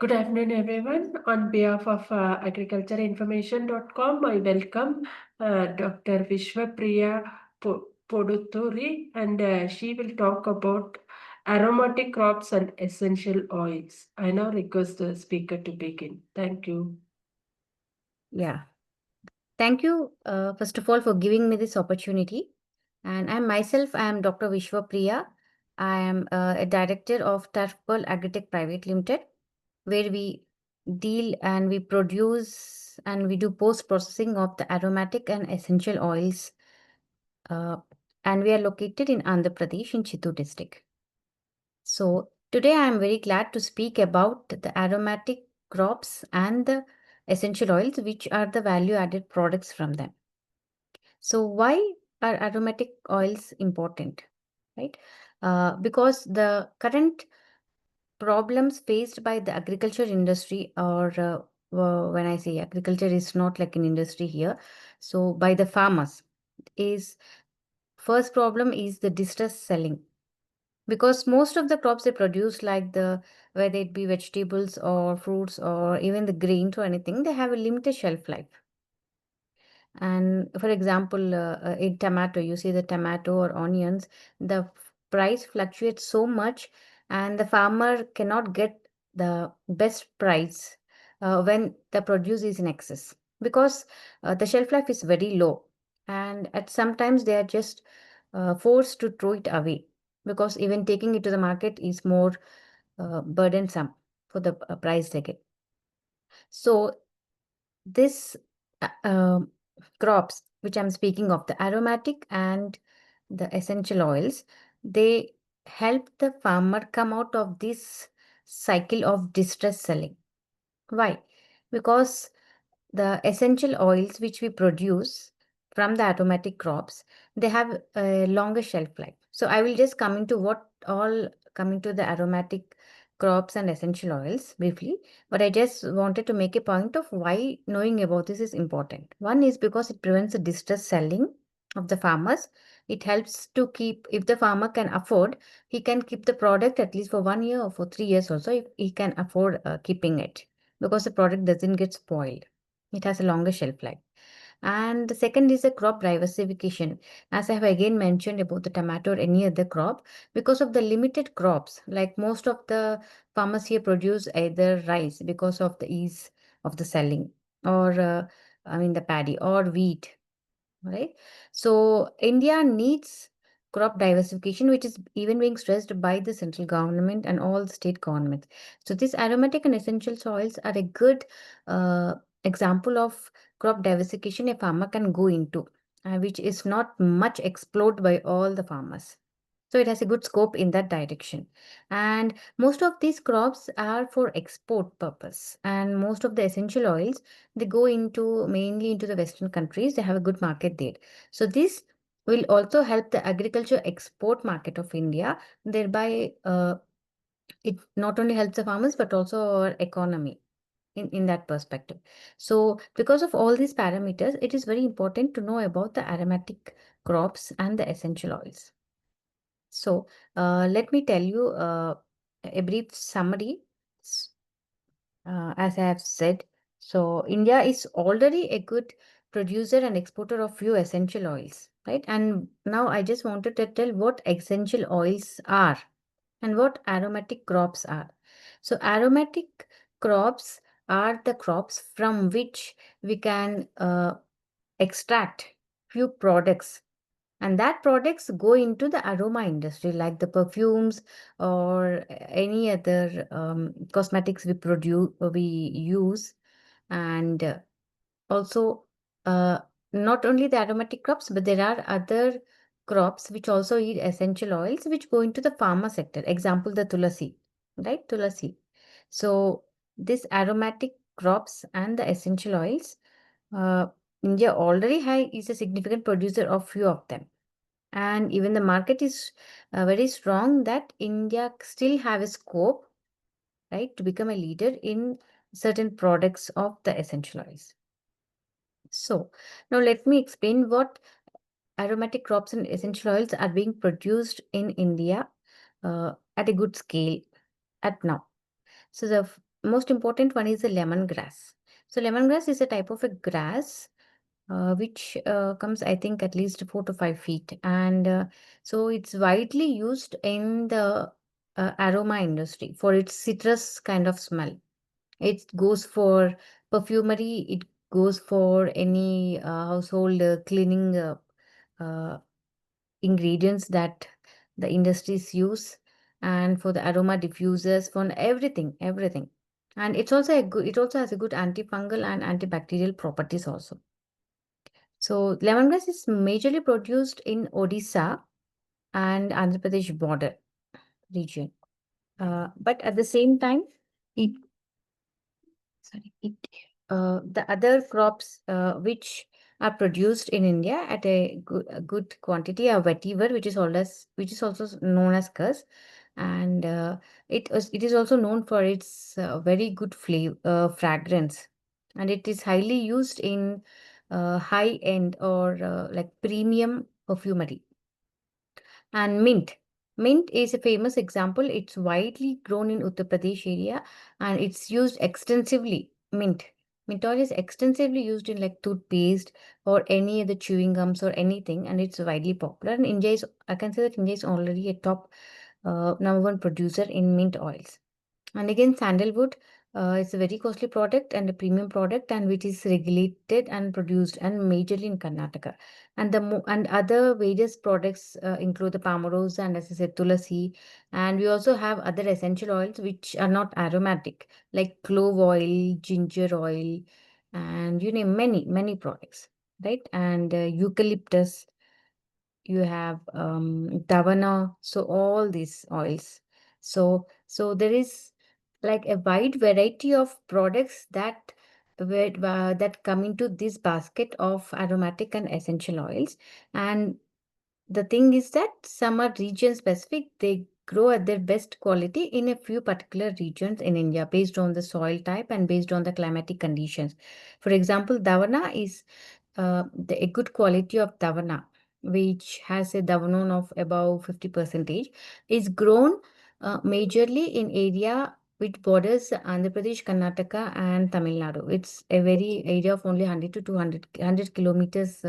Good afternoon, everyone. On behalf of agricultureinformation.com, I welcome Dr. Vishwa Priya Podduturi, and she will talk about aromatic crops and essential oils. I now request the speaker to begin. Thank you. Yeah, thank you, first of all, for giving me this opportunity. And I am Dr. Vishwa Priya. I am a director of TurfPearl Agritech Private Limited, where we deal and we produce and we do post processing of the aromatic and essential oils. Uh, and we are located in Andhra Pradesh in Chittoor district. So today I am very glad to speak about the aromatic crops and the essential oils, which are the value added products from them. So why are aromatic oils important, right? Because the current problems faced by the agriculture industry, or when I say agriculture is not like an industry here, so by the farmers, is first problem is the distress selling, because most of the crops they produce, like the whether it be vegetables or fruits or even the grains or anything, they have a limited shelf life. And for example, in tomato, you see the tomato or onions, the price fluctuates so much, and the farmer cannot get the best price when the produce is in excess, because the shelf life is very low, and at sometimes they are just forced to throw it away, because even taking it to the market is more burdensome for the price they get. So this crops, which I'm speaking of, the aromatic and the essential oils, they help the farmer come out of this cycle of distress selling. Why? Because the essential oils which we produce from the aromatic crops, they have a longer shelf life. So I will just come into what all coming to the aromatic crops and essential oils briefly, but I just wanted to make a point of why knowing about this is important. One is because it prevents the distress selling of the farmers. It helps to keep, if the farmer can afford, he can keep the product at least for 1 year or for 3 years also, if he can afford keeping it, because the product doesn't get spoiled. It has a longer shelf life. And the second is the crop diversification. As I have again mentioned about the tomato or any other crop, because of the limited crops, like most of the farmers here produce either rice because of the ease of the selling, or the paddy or wheat, right? So India needs crop diversification, which is even being stressed by the central government and all the state governments. So these aromatic and essential soils are a good uh, example of crop diversification a farmer can go into, which is not much explored by all the farmers. So it has a good scope in that direction. And most of these crops are for export purpose. And most of the essential oils, they go into mainly into the Western countries. They have a good market there. So this will also help the agriculture export market of India, thereby it not only helps the farmers but also our economy in that perspective. So because of all these parameters, it is very important to know about the aromatic crops and the essential oils. So let me tell you a brief summary. As I have said, so India is already a good producer and exporter of few essential oils, right? And now I just wanted to tell what essential oils are and what aromatic crops are. So aromatic crops are the crops from which we can extract few products, and that products go into the aroma industry, like the perfumes or any other cosmetics we use. And also, uh, not only the aromatic crops, but there are other crops which also eat essential oils which go into the pharma sector. Example, the tulasi, right? Tulasi. So this aromatic crops and the essential oils, uh, India already is a significant producer of few of them, and even the market is very strong, that India still have a scope, right, to become a leader in certain products of the essential oils. So now let me explain what aromatic crops and essential oils are being produced in India at a good scale at now. So the most important one is the lemongrass. So lemongrass is a type of a grass which comes, I think, at least 4 to 5 feet, and so it's widely used in the aroma industry for its citrus kind of smell. It goes for perfumery. It goes for any household cleaning uh, ingredients that the industries use, and for the aroma diffusers, for everything. And it's also a good, it also has a good antifungal and antibacterial properties also. So lemongrass is majorly produced in Odisha and Andhra Pradesh border region. But at the same time, it it the other crops which are produced in India at a good quantity are vetiver, which is also known as kus, and it is also known for its very good flavor fragrance, and it is highly used in high end or like premium perfumery. And mint. Mint is a famous example. It's widely grown in Uttar Pradesh area and it's used extensively. Mint. Mint oil is extensively used in like toothpaste or any other chewing gums or anything, and it's widely popular. And India is, I can say that India is already a top number one producer in mint oils. And again, sandalwood is a very costly product and a premium product, and which is regulated and produced and majorly in Karnataka. And and other various products include the palmarosa and, as I said, tulasi. And we also have other essential oils which are not aromatic, like clove oil, ginger oil, and you name many products, right? And eucalyptus, you have davana, so all these oils. So there is like a wide variety of products that come into this basket of aromatic and essential oils. And the thing is that some are region specific. They grow at their best quality in a few particular regions in India based on the soil type and based on the climatic conditions. For example, davana is a good quality of davana, which has a davanone of above 50 percentage, is grown majorly in area which borders Andhra Pradesh, Karnataka, and Tamil Nadu. It's a very area of only 100 to 200 kilometers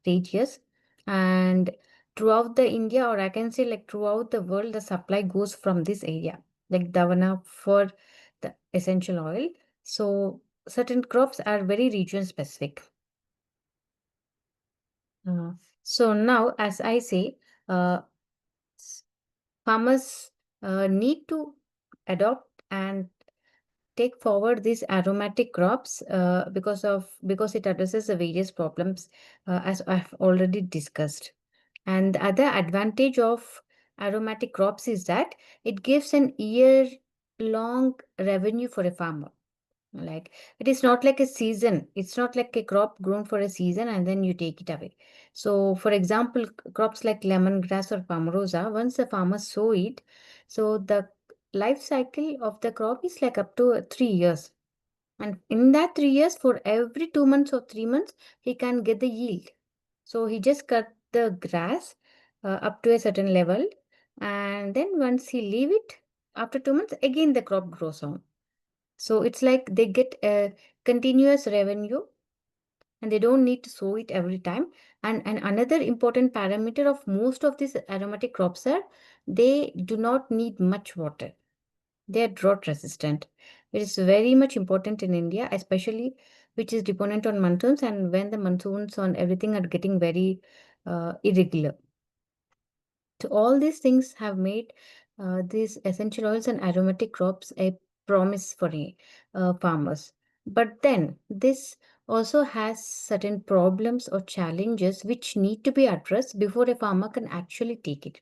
radius, and throughout the India, or I can say like throughout the world, the supply goes from this area, like davana for the essential oil. So certain crops are very region specific. Uh, so now, as I say, uh, s- farmers need to adopt and take forward these aromatic crops because it addresses the various problems as I've already discussed. And the other advantage of aromatic crops is that it gives an year long revenue for a farmer. Like, it is not like a season. It's not like a crop grown for a season and then you take it away. So, for example, crops like lemongrass or palmarosa, once the farmers sow it, so the life cycle of the crop is like up to 3 years. And in that 3 years, for every 2 months or 3 months, he can get the yield. So he just cut the grass up to a certain level, and then once he leave it, after 2 months, again the crop grows on. So it's like they get a continuous revenue and they don't need to sow it every time. And another important parameter of most of these aromatic crops are they do not need much water. They are drought resistant, which is very much important in India, especially which is dependent on monsoons, and when the monsoons on everything are getting very irregular. So all these things have made these essential oils and aromatic crops a promise for farmers. But then this also has certain problems or challenges which need to be addressed before a farmer can actually take it,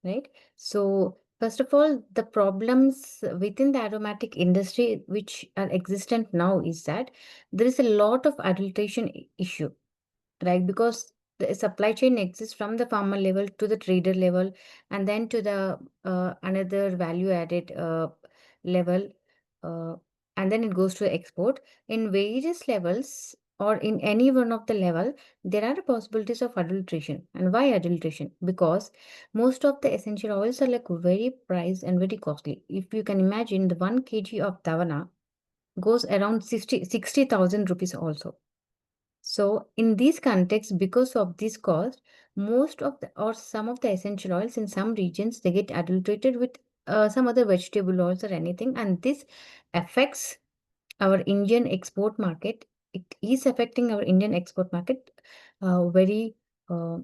right? So first of all, the problems within the aromatic industry which are existent now is that there is a lot of adulteration issue, right? Because the supply chain exists from the farmer level to the trader level, and then to the another value added level, uh, and then it goes to export in various levels. or in any one of the level, there are possibilities of adulteration. And why adulteration? Because most of the essential oils are like very priced and very costly. If you can imagine, the 1 kg of davana goes around 60,000 rupees also. So in this context, because of this cost, most of the or some of the essential oils in some regions they get adulterated with some other vegetable oils or anything, and this affects our Indian export market. It is affecting our Indian export market very uh,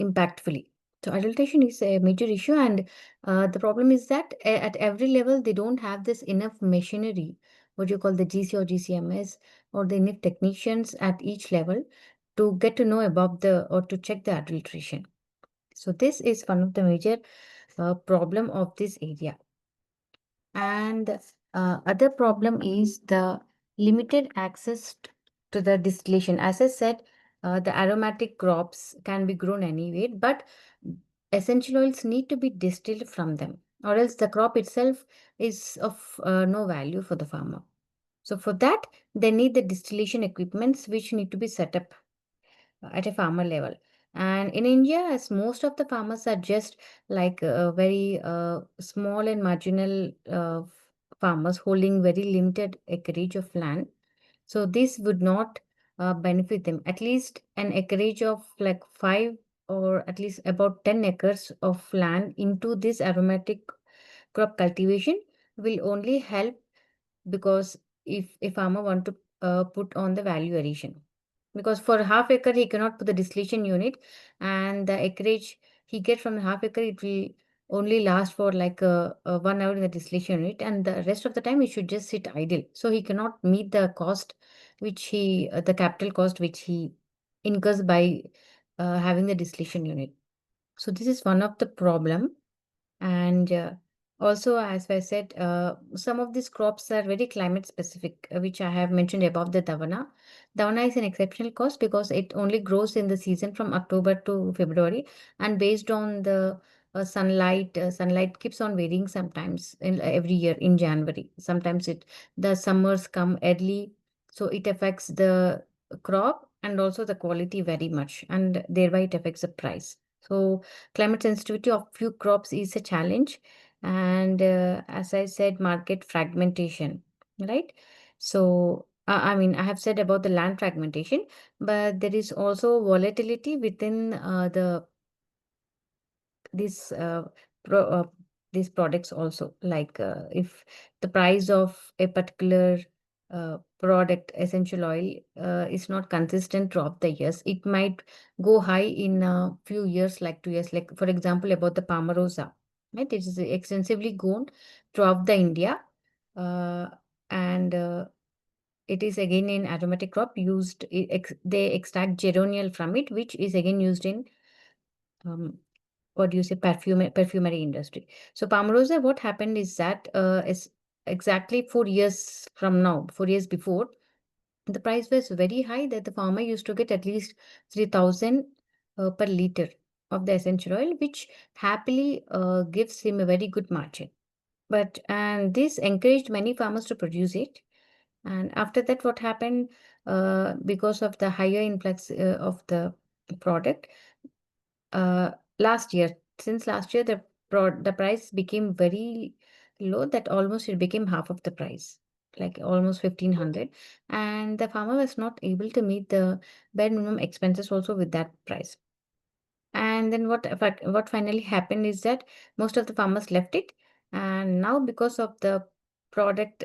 impactfully. So adulteration is a major issue, and the problem is that at every level they don't have this enough machinery, what you call the GC or GCMS, or the enough technicians at each level to get to know about the or to check the adulteration. So this is one of the major problem of this area. And other problem is the limited access to the distillation. As I said, the aromatic crops can be grown anywhere, but essential oils need to be distilled from them, or else the crop itself is of no value for the farmer. So for that, they need the distillation equipments which need to be set up at a farmer level. And in India, as most of the farmers are just like very small and marginal farmers holding very limited acreage of land, so this would not benefit them. At least an acreage of like 5 or at least about 10 acres of land into this aromatic crop cultivation will only help, because if a farmer want to put on the value addition, because for half acre he cannot put the distillation unit, and the acreage he get from the half acre it will only last for like 1 hour in the distillation unit, and the rest of the time he should just sit idle, so he cannot meet the cost which he the capital cost which he incurs by having the distillation unit. So this is one of the problem. And also, as I said, some of these crops are very climate specific, which I have mentioned above the davana. Davana is an exceptional cost because it only grows in the season from October to February, and based on the sunlight keeps on varying sometimes in every year in January. Sometimes the summers come early, so it affects the crop and also the quality very much, and thereby it affects the price. So climate sensitivity of few crops is a challenge, and as I said, market fragmentation, right? So I mean, I have said about the land fragmentation, but there is also volatility within the these pro, these products also. Like if the price of a particular product, essential oil, is not consistent throughout the years, it might go high in a few years, like 2 years. Like for example, about the Palmarosa, right? It is extensively grown throughout the India, uh, and it is again an aromatic crop used. They extract geraniol from it, which is again used in um, what do you say, perfumery industry. So Palmarosa, what happened is that is exactly 4 years from now, 4 years before, the price was very high that the farmer used to get at least 3,000 per liter of the essential oil, which happily gives him a very good margin. But and this encouraged many farmers to produce it. And after that, what happened, because of the higher influx of the product, uh, last year, since last year, the price became very low, that almost it became half of the price, like almost 1,500, and the farmer was not able to meet the bare minimum expenses also with that price. And then what finally happened is that most of the farmers left it, and now because of the product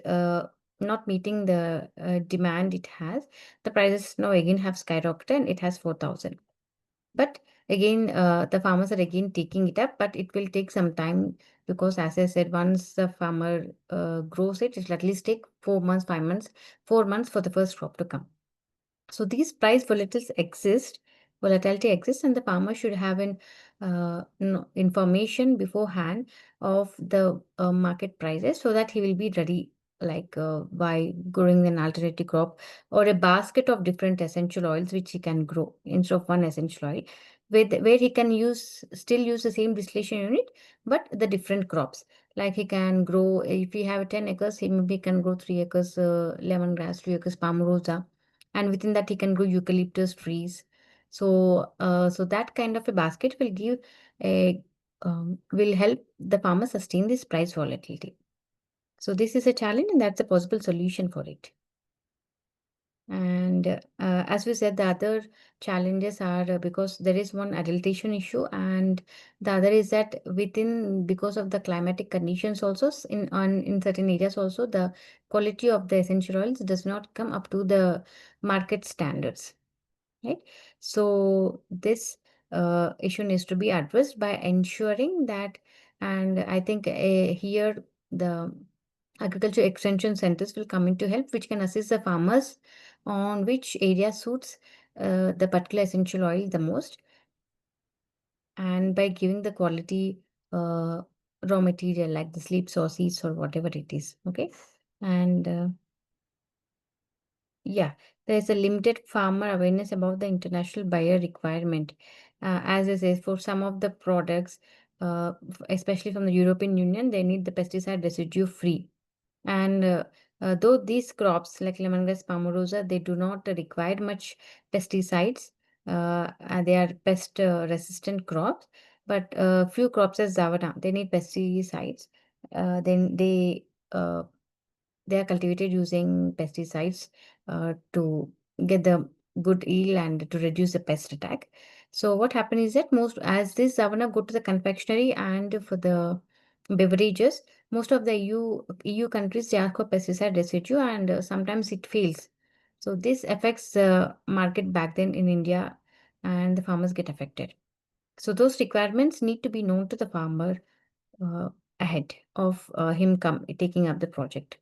not meeting the demand it has, the prices now again have skyrocketed and it has 4,000. But again, the farmers are again taking it up, but it will take some time, because, as I said, once the farmer grows it, it will at least take 4 months, 5 months, 4 months for the first crop to come. So these price volatility exists, and the farmer should have an information beforehand of the market prices, so that he will be ready, like by growing an alternative crop or a basket of different essential oils which he can grow instead of one essential oil, where he can still use the same distillation unit, but the different crops. Like he can grow, if he have 10 acres, he maybe can grow 3 acres lemongrass, 2 acres palmarosa, and within that he can grow eucalyptus trees. So that kind of a basket will give a will help the farmer sustain this price volatility. So this is a challenge, and that's a possible solution for it. And as we said, the other challenges are because there is one adultation issue, and the other is that within because of the climatic conditions also in certain areas also the quality of the essential oils does not come up to the market standards, right? So this issue needs to be addressed by ensuring that, and I think here the agriculture extension centers will come into help, which can assist the farmers on which area suits the particular essential oil the most, and by giving the quality uh, raw material like the sleeps or seeds or whatever it is. Okay, and yeah, there is a limited farmer awareness about the international buyer requirement. As I say, for some of the products, especially from the European Union, they need the pesticide residue free. And though these crops like lemongrass, palmarosa, they do not require much pesticides. They are pest resistant crops, but few crops as Zavana, they need pesticides. Then they are cultivated using pesticides to get the good yield and to reduce the pest attack. So what happened is that most as this Zavana go to the confectionery and for the beverages, most of the EU countries they ask for pesticide residue, and sometimes it fails. So this affects the market back then in India, and the farmers get affected. So those requirements need to be known to the farmer uh, ahead of him come taking up the project.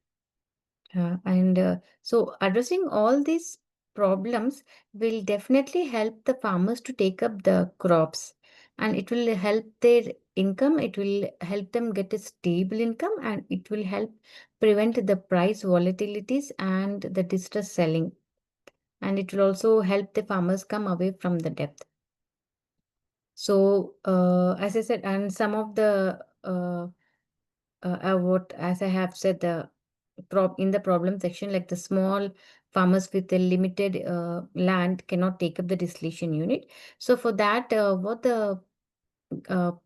And so addressing all these problems will definitely help the farmers to take up the crops, and it will help their income, it will help them get a stable income, and it will help prevent the price volatilities and the distress selling, and it will also help the farmers come away from the debt. So as I said, and some of the what as I have said, the in the problem section, like the small farmers with a limited land cannot take up the distillation unit. So for that, what the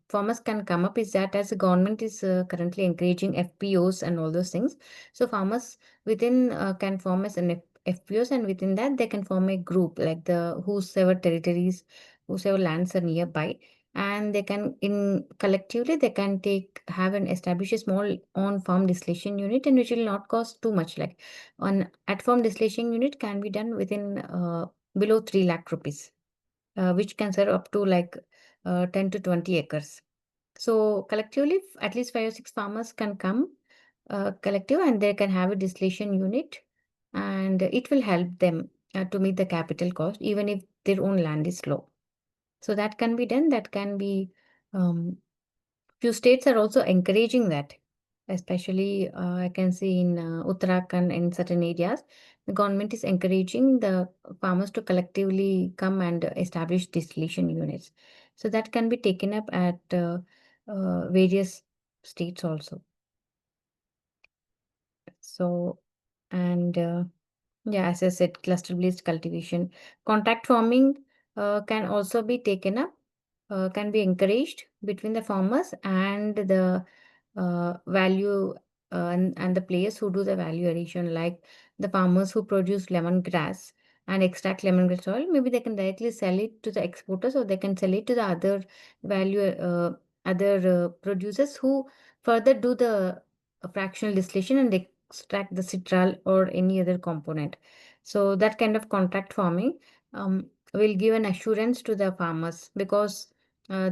farmers can come up is that as the government is currently encouraging FPOs and all those things, so farmers within can form as an FPOs, and within that they can form a group like the whosoever territories, whosoever lands are nearby, and they can in collectively they can take have and establish a small on farm distillation unit, and which will not cost too much. Like on at farm distillation unit can be done within below 3 lakh rupees, which can serve up to like 10 to 20 acres. So collectively, at least 5 or 6 farmers can come collective, and they can have a distillation unit, and it will help them to meet the capital cost even if their own land is low. So that can be done. That can be um, few states are also encouraging that, especially I can see in Uttarakhand in certain areas, the government is encouraging the farmers to collectively come and establish distillation units. So that can be taken up at various states also. So, and yeah, as I said, cluster-based cultivation, contact farming can also be taken up, can be encouraged between the farmers and the value and the players who do the value addition, like the farmers who produce lemongrass and extract lemongrass oil. Maybe they can directly sell it to the exporters, or they can sell it to the other value other producers who further do the fractional distillation and extract the citral or any other component. So that kind of contract farming will give an assurance to the farmers, because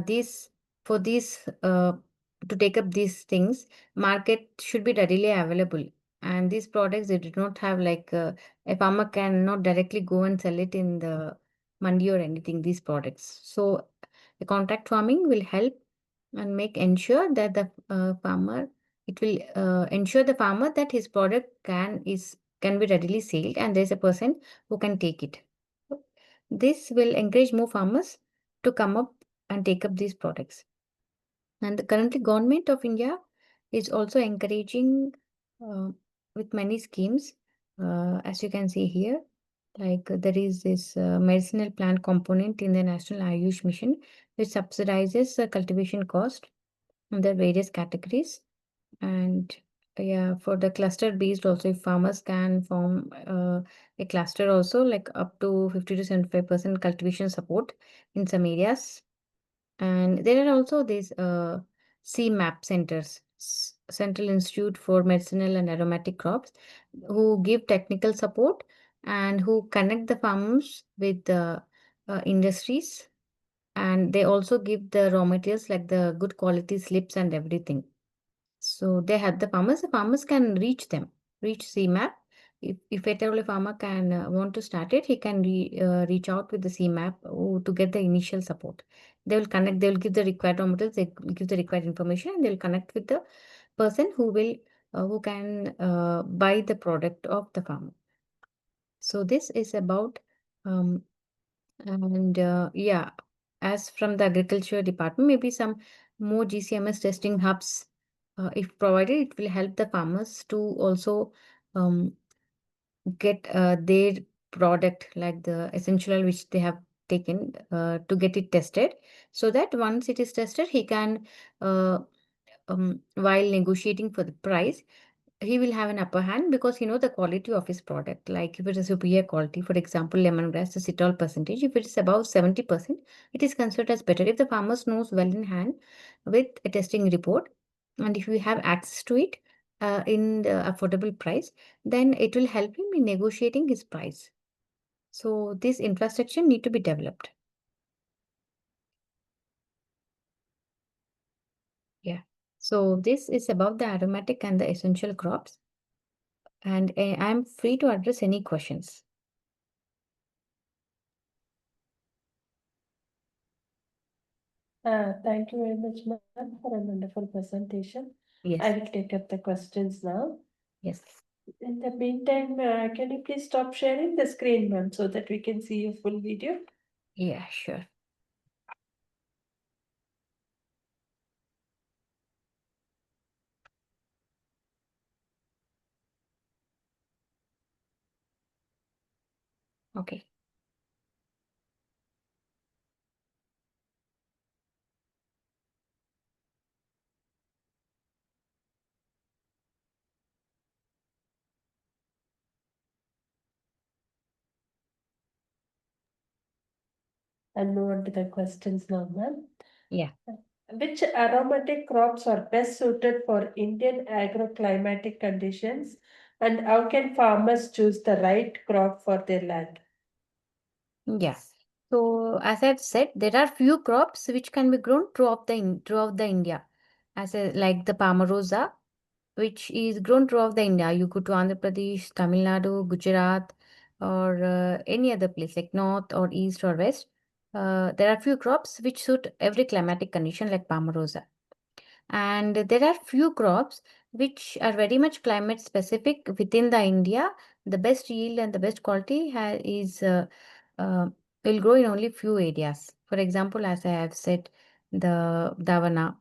these for these to take up these things, market should be readily available, and these products they do not have like a farmer cannot directly go and sell it in the mandi or anything, these products. So the contract farming will help and make ensure that the farmer, it will ensure the farmer that his product can be readily sold, and there's a person who can take it. This will encourage more farmers to come up and take up these products. And the currently government of India is also encouraging uh, with many schemes, as you can see here. Like there is this medicinal plant component in the National Ayush Mission, which subsidizes the cultivation cost in the various categories. And yeah, for the cluster based also, if farmers can form a cluster also, like up to 50 to 75% cultivation support in some areas. And there are also these CMAP centers, Central Institute for Medicinal and Aromatic Crops, who give technical support and who connect the farmers with the industries. And they also give the raw materials like the good quality slips and everything. So they help the farmers can reach them, reach CMAP. If at all a farmer can want to start it, he can reach out with the CMAP to get the initial support. They will connect, they will give the required raw materials, they will give the required information, and they will connect with the person who can buy the product of the farmer. So this is about, um, and yeah, as from the agriculture department, maybe some more GCMS testing hubs, if provided, it will help the farmers to also um, get their product like the essential oil which they have taken to get it tested, so that once it is tested, he can, while negotiating for the price, he will have an upper hand because he know the quality of his product. Like if it is superior quality, for example, lemongrass, the citol percentage, if it is above 70%, it is considered as better. If the farmers knows well in hand with a testing report, and if we have access to it in the affordable price, then it will help him in negotiating his price. So this infrastructure need to be developed. Yeah. So this is about the aromatic and the essential crops, and I'm free to address any questions. Thank you very much, ma'am, for a wonderful presentation. I will Yes. take up the questions now. Yes. In the meantime, can you please stop sharing the screen, ma'am, so that we can see your full video? Yeah, sure. Okay. I'll move on to the questions now, ma'am. Yeah. Which aromatic crops are best suited for Indian agroclimatic conditions, and how can farmers choose the right crop for their land? Yeah. So as I've said, there are few crops which can be grown throughout the India, as a, like the Palmarosa, which is grown throughout the India. You go to Andhra Pradesh, Tamil Nadu, Gujarat, or any other place like north or east or west. There are few crops which suit every climatic condition like Palmarosa. And there are few crops which are very much climate specific within the India. The best yield and the best quality is uh, will grow in only few areas. For example, as I have said, the Davana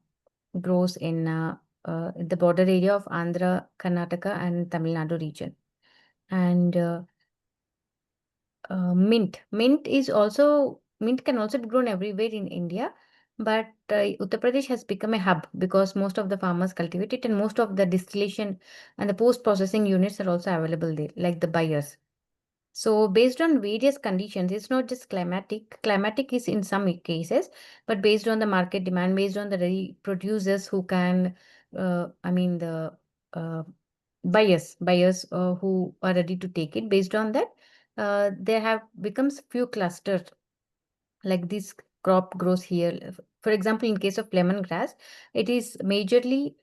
grows in the border area of Andhra, Karnataka, and Tamil Nadu region. And mint can also be grown everywhere in India, but Uttar Pradesh has become a hub because most of the farmers cultivate it, and most of the distillation and the post processing units are also available there, like the buyers. So based on various conditions, it's not just climatic. Climatic is in some cases, but based on the market demand, based on the producers who can, I mean the uh, buyers who are ready to take it. Based on that, there have becomes few clusters like this crop grows here. For example, in case of lemongrass, it is majorly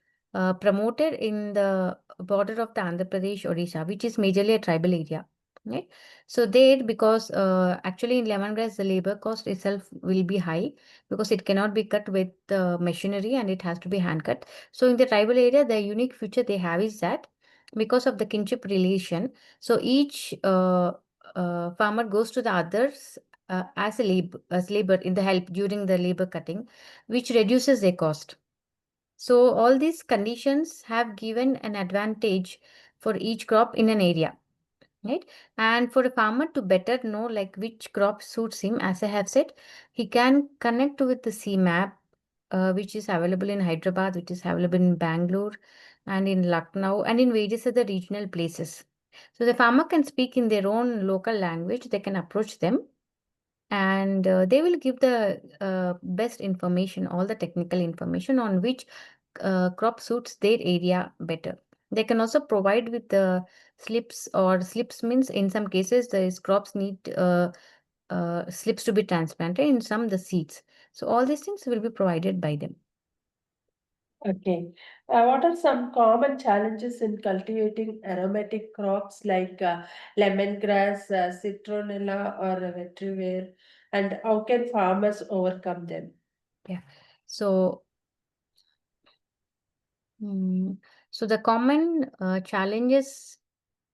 promoted in the border of the Andhra Pradesh, Odisha, which is majorly a tribal area. Right? So there, because actually in lemongrass, the labor cost itself will be high because it cannot be cut with machinery and it has to be hand cut. So in the tribal area, the unique feature they have is that because of the kinship relation, so each farmer goes to the others as labor in the help during the labor cutting, which reduces their cost. So all these conditions have given an advantage for each crop in an area. right? And for a farmer to better know like which crop suits him, as I have said, he can connect with the CMAP, which is available in Hyderabad, which is available in Bangalore and in Lucknow and in various other regional places. So the farmer can speak in their own local language. They can approach them, and they will give the best information, all the technical information on which crop suits their area better. They can also provide with the slips, or slips means in some cases these crops need slips to be transplanted, in some the seeds. So all these things will be provided by them. Okay. What are some common challenges in cultivating aromatic crops like lemongrass, citronella, or vetiver, and how can farmers overcome them? Yeah. So mm, so the common challenges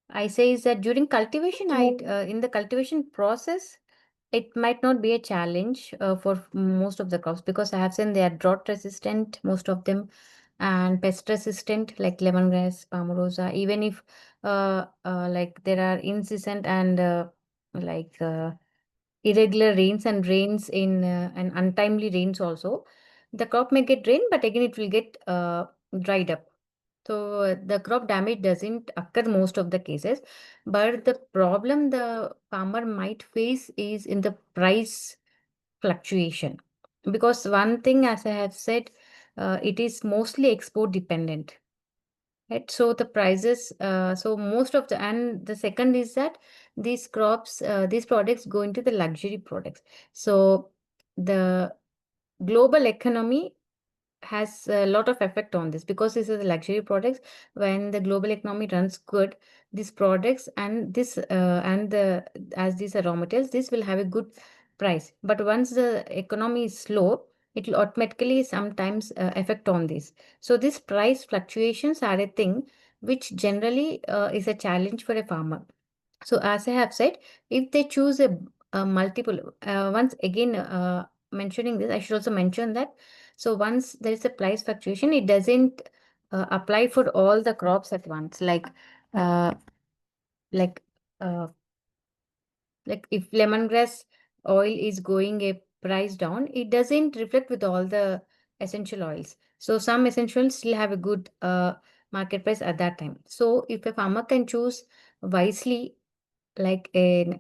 I say is that during cultivation, in the cultivation process, it might not be a challenge for most of the crops, because I have seen they are drought resistant, most of them, and pest resistant like lemongrass, palmarosa. Even if like there are incessant and like irregular rains and rains in and untimely rains also, the crop may get rain, but again it will get dried up. So the crop damage doesn't occur most of the cases, but the problem the farmer might face is in the price fluctuation. Because one thing, as I have said, it is mostly export dependent. Right, so the prices, so most of the, and the second is that these crops, these products go into the luxury products. So the global economy has a lot of effect on this, because this is the luxury products. When the global economy runs good, these products and this and the, as these are raw materials, this will have a good price. But once the economy is slow, it will automatically sometimes affect on this. So these price fluctuations are a thing which generally is a challenge for a farmer. So as I have said, if they choose a multiple, once again mentioning this, I should also mention that, so once there is a price fluctuation, it doesn't apply for all the crops at once. Uh, like uh, like if lemongrass oil is going a price down, it doesn't reflect with all the essential oils. So some essentials still have a good market price at that time. So if a farmer can choose wisely, like a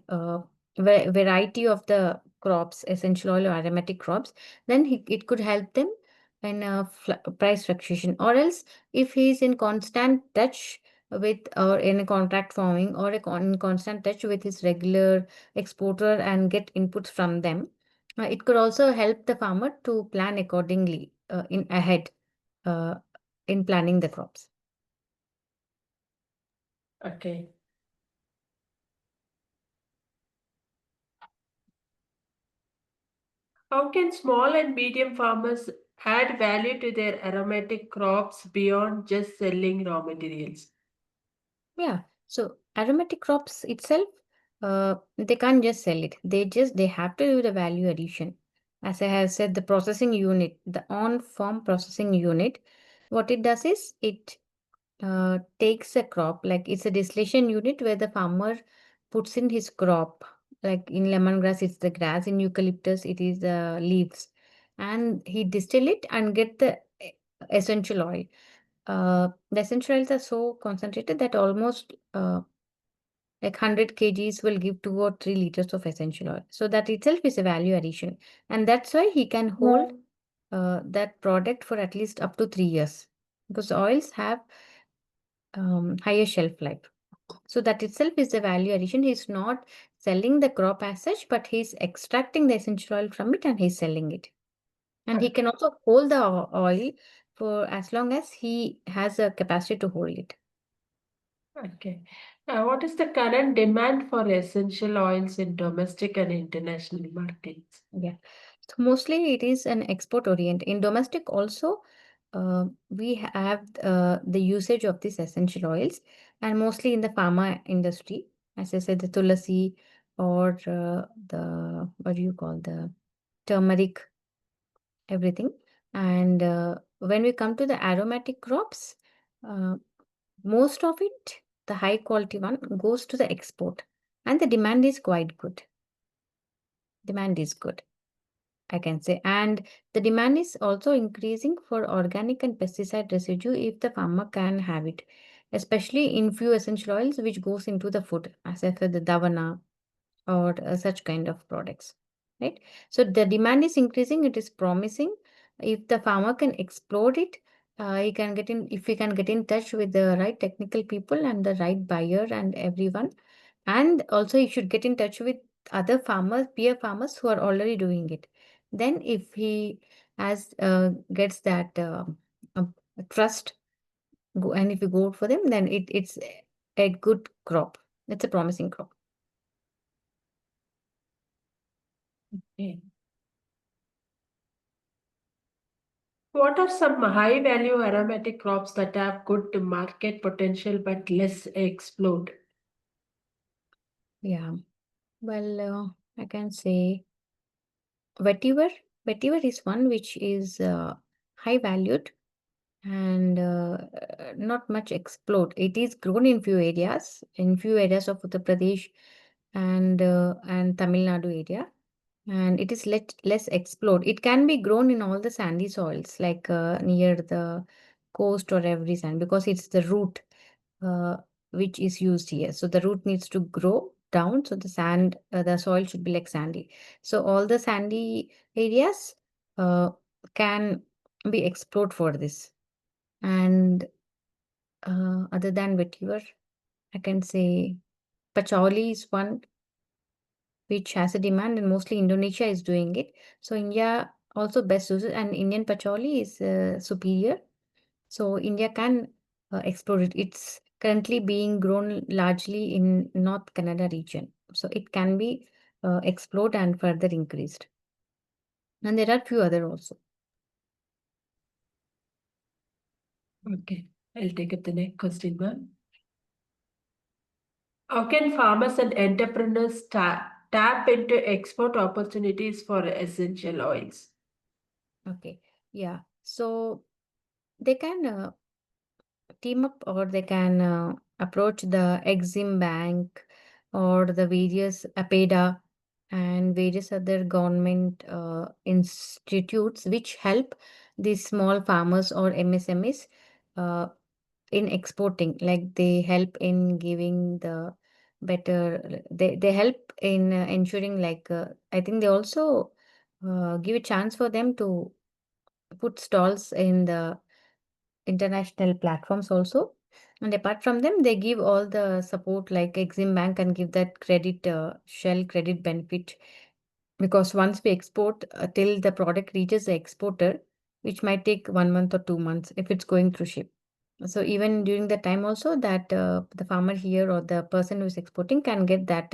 variety of the crops, essential oil or aromatic crops, then it could help them in a price fluctuation. Or else, if he is in constant touch with, or in a contract farming, or in constant touch with his regular exporter and get inputs from them, it could also help the farmer to plan accordingly in ahead uh, in planning the crops. Okay. How can small and medium farmers add value to their aromatic crops beyond just selling raw materials? Yeah. So aromatic crops itself, they can't just sell it. They have to do the value addition. As I have said, the processing unit, the on-farm processing unit, what it does is it takes a crop, like it's a distillation unit where the farmer puts in his crop. Like in lemongrass, it's the grass. In eucalyptus, it is the leaves, and he distill it and get the essential oil. The essential oils are so concentrated that almost like 100 kgs will give 2 or 3 liters of essential oil. So that itself is a value addition. And that's why he can hold that product for at least up to 3 years, because oils have higher shelf life. So that itself is the value addition. He's not selling the crop as such, but he's extracting the essential oil from it and he's selling it. And he can also hold the oil for as long as he has a capacity to hold it. Okay. What is the current demand for essential oils in domestic and international markets? Yeah. So mostly it is an export orient. In domestic also, we have the usage of these essential oils, and mostly in the pharma industry. As I said, the tulasi, or the, what do you call, the turmeric, everything. And when we come to the aromatic crops, uh, most of it, the high quality one goes to the export, and the demand is quite good. Demand is good, I can say. And the demand is also increasing for organic and pesticide residue if the farmer can have it, especially in few essential oils which goes into the food, as I said, the davana or such kind of products, right? So the demand is increasing. It is promising. If the farmer can explore it, he can get in. If he can get in touch with the right technical people and the right buyer and everyone, and also he should get in touch with other farmers, peer farmers who are already doing it. Then if he has gets that uh, trust, and if you go for them, then it's a good crop. It's a promising crop. Okay. What are some high value aromatic crops that have good market potential but less explored? Yeah. Well, I can say vetiver. Vetiver is one which is high valued and not much explored. It is grown in few areas of Uttar Pradesh and Tamil Nadu area, and it is less explored. It can be grown in all the sandy soils, like near the coast or every sand, because it's the root uh, which is used here. So the root needs to grow down, so the soil should be like sandy. So all the sandy areas uh, can be explored for this. And other than vetiver, I can say Pachauli is one which has a demand, and mostly Indonesia is doing it. So India also best uses, and Indian Pachauli is superior. So India can explore it. It's currently being grown largely in North Canada region. So it can be explored and further increased. And there are few other also. Okay, I'll take up the next question, ma'am. How can farmers and entrepreneurs tap into export opportunities for essential oils? Okay. Yeah. So they can team up, or they can approach the Exim Bank or the various APEDA and various other government institutes which help these small farmers or MSMEs uh, in exporting. Like they help in giving the better, they help in ensuring, like I think they also give a chance for them to put stalls in the international platforms also. And apart from them, they give all the support, like Exim Bank can give that credit, shell credit benefit. Because once we export, till the product reaches the exporter, which might take 1 month or 2 months if it's going through ship. So even during the time also, that the farmer here or the person who is exporting can get that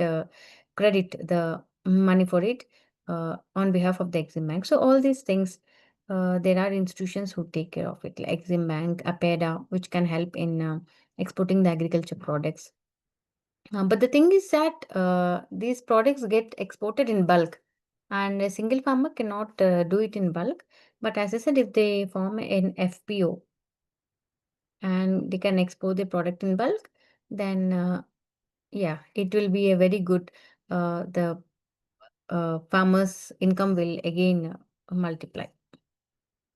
credit, the money for it on behalf of the Exim Bank. So all these things, there are institutions who take care of it, like Exim Bank, APEDA, which can help in exporting the agriculture products. But the thing is that these products get exported in bulk, and a single farmer cannot do it in bulk. But as I said, if they form an FPO and they can export the product in bulk, then yeah, it will be a very good, the farmers' income will again multiply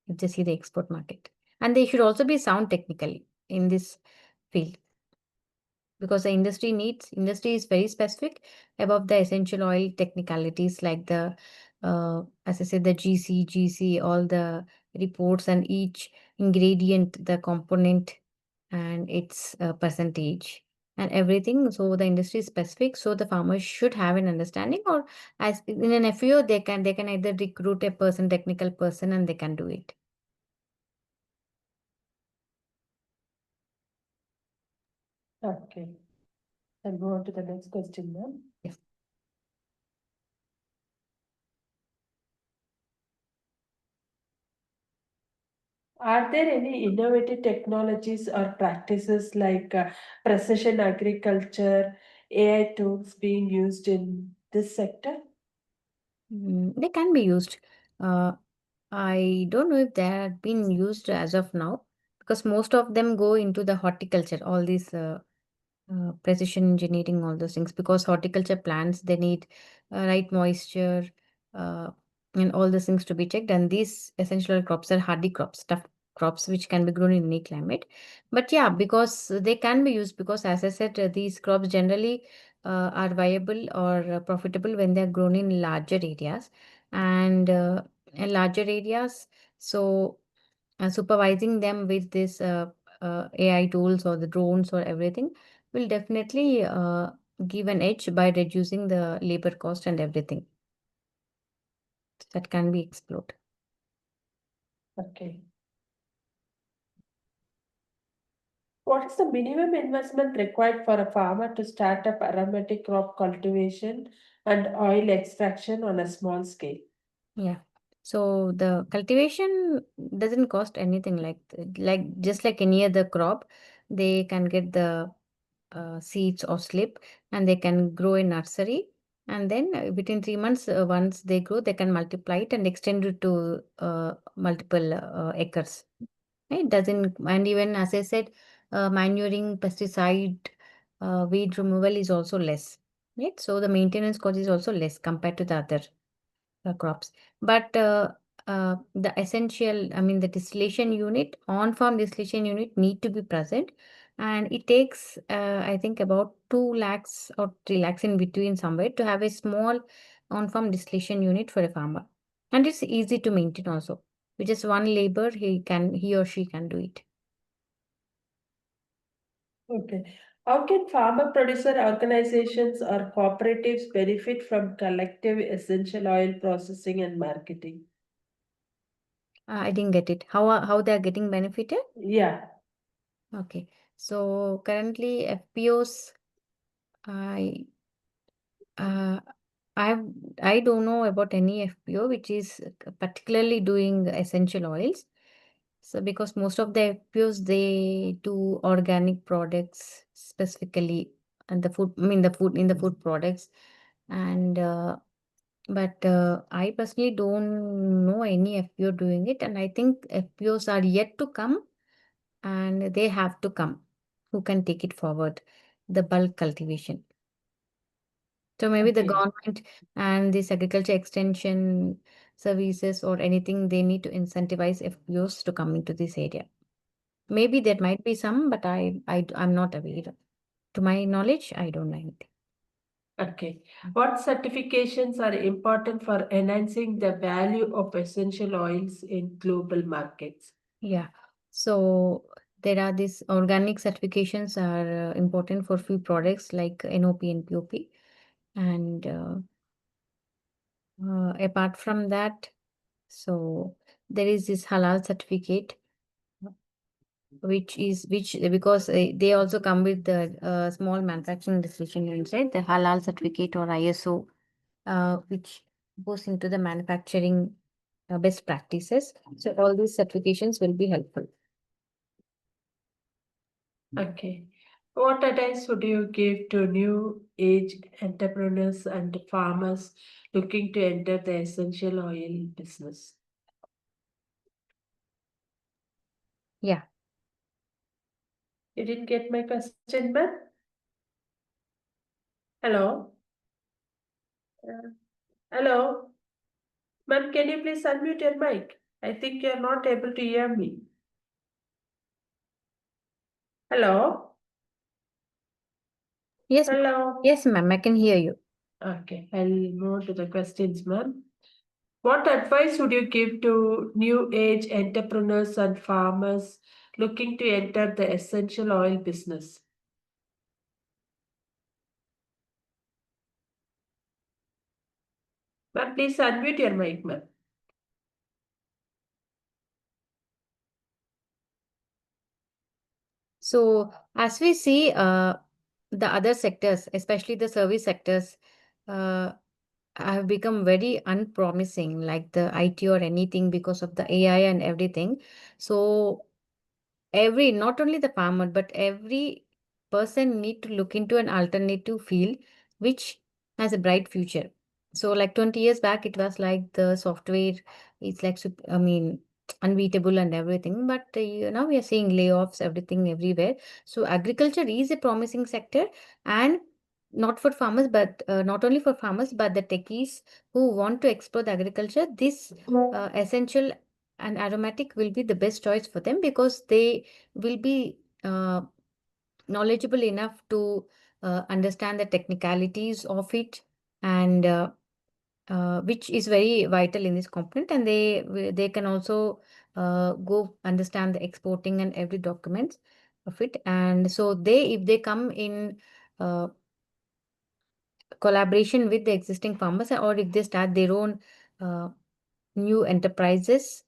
if they see the export market. And they should also be sound technically in this field, because the industry is very specific about the essential oil technicalities, like the as I said, the GC, all the reports, and each ingredient, the component, and its percentage and everything. So the industry is specific, so the farmers should have an understanding, or as in an FAO, they can either recruit a person, technical person, and they can do it. Okay, I'll go on to the next question, ma'am. Yes. Are there any innovative technologies or practices like precision agriculture, AI tools being used in this sector? They can be used. Uh, I don't know if they have been used as of now, because most of them go into the horticulture, all these precision engineering, all those things, because horticulture plants, they need right moisture, uh, and all those things to be checked. And these essential oil crops are hardy crops, tough crops, which can be grown in any climate. But yeah, because they can be used, because as I said, these crops generally are viable or profitable when they're grown in larger areas. And in larger areas, so supervising them with this AI tools or the drones or everything will definitely give an edge by reducing the labor cost and everything that can be explored. Okay. What is the minimum investment required for a farmer to start up aromatic crop cultivation and oil extraction on a small scale? Yeah. So the cultivation doesn't cost anything, like just like any other crop, they can get the seeds or slip, and they can grow in nursery. And then within 3 months, once they grow, they can multiply it and extend it to multiple acres. It doesn't, and even as I said, manuring, pesticide, weed removal is also less. Right? So the maintenance cost is also less compared to the other crops. But the essential, I mean, the distillation unit, on-farm distillation unit need to be present. And it takes, I think, about 2 lakhs or 3 lakhs in between somewhere to have a small on-farm distillation unit for a farmer. And it's easy to maintain also. With just one labor, he or she can do it. Okay. How can farmer producer organizations or cooperatives benefit from collective essential oil processing and marketing? I didn't get it. How they are getting benefited? Yeah. Okay. So currently FPOs, I uh, I've I don't know about any FPO which is particularly doing essential oils. So because most of the FPOs, they do organic products specifically, and the food, I mean the food, in the food products. And but I personally don't know any FPO doing it, and I think FPOs are yet to come, and they have to come, who can take it forward, the bulk cultivation. So maybe the Okay. government and this agriculture extension services or anything, they need to incentivize FPOs to come into this area. Maybe there might be some, but I'm not aware. To my knowledge, I don't know anything. Okay. What certifications are important for enhancing the value of essential oils in global markets? Yeah. So there are these organic certifications are important for few products like NOP and POP. And apart from that, so there is this halal certificate, which because they also come with the small manufacturing decision inside the halal certificate or ISO, which goes into the manufacturing best practices. So all these certifications will be helpful. Okay. What advice would you give to new age entrepreneurs and farmers looking to enter the essential oil business? Yeah. You didn't get my question, man? Hello? Uh, hello? Man, can you please unmute your mic? I think you're not able to hear me. Hello? Yes, Hello? yes, ma'am, I can hear you. Okay, I'll move to the questions, ma'am. What advice would you give to new age entrepreneurs and farmers looking to enter the essential oil business? Ma'am, please unmute your mic, ma'am. So as we see, the other sectors, especially the service sectors, uh, have become very unpromising, like the IT or anything, because of the AI and everything. So not only the farmer, but every person need to look into an alternative field which has a bright future. So like 20 years back, it was like the software, it's like, I mean, unbeatable and everything, but now we are seeing layoffs, everything everywhere. So agriculture is a promising sector, and not for farmers, but not only for farmers, but the techies who want to explore the agriculture. This essential and aromatic will be the best choice for them, because they will be knowledgeable enough to understand the technicalities of it, and which is very vital in this component. And they can also go understand the exporting and every documents of it. And so they, if they come in uh, collaboration with the existing farmers, or if they start their own uh, new enterprises,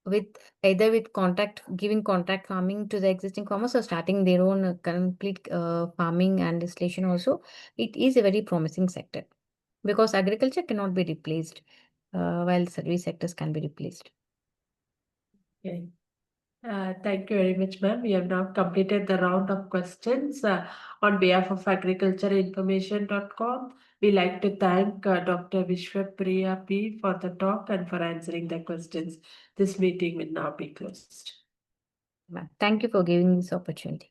with either with contract, giving contract farming to the existing farmers, or starting their own complete farming and distillation also, it is a very promising sector, because agriculture cannot be replaced, while service sectors can be replaced. Okay. Thank you very much, ma'am. We have now completed the round of questions. On behalf of agricultureinformation.com, we like to thank Dr. Vishwa Priya P for the talk and for answering the questions. This meeting will now be closed. Thank you for giving this opportunity.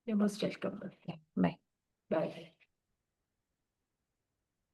You're most welcome, ma'am. Yeah, bye. Bye.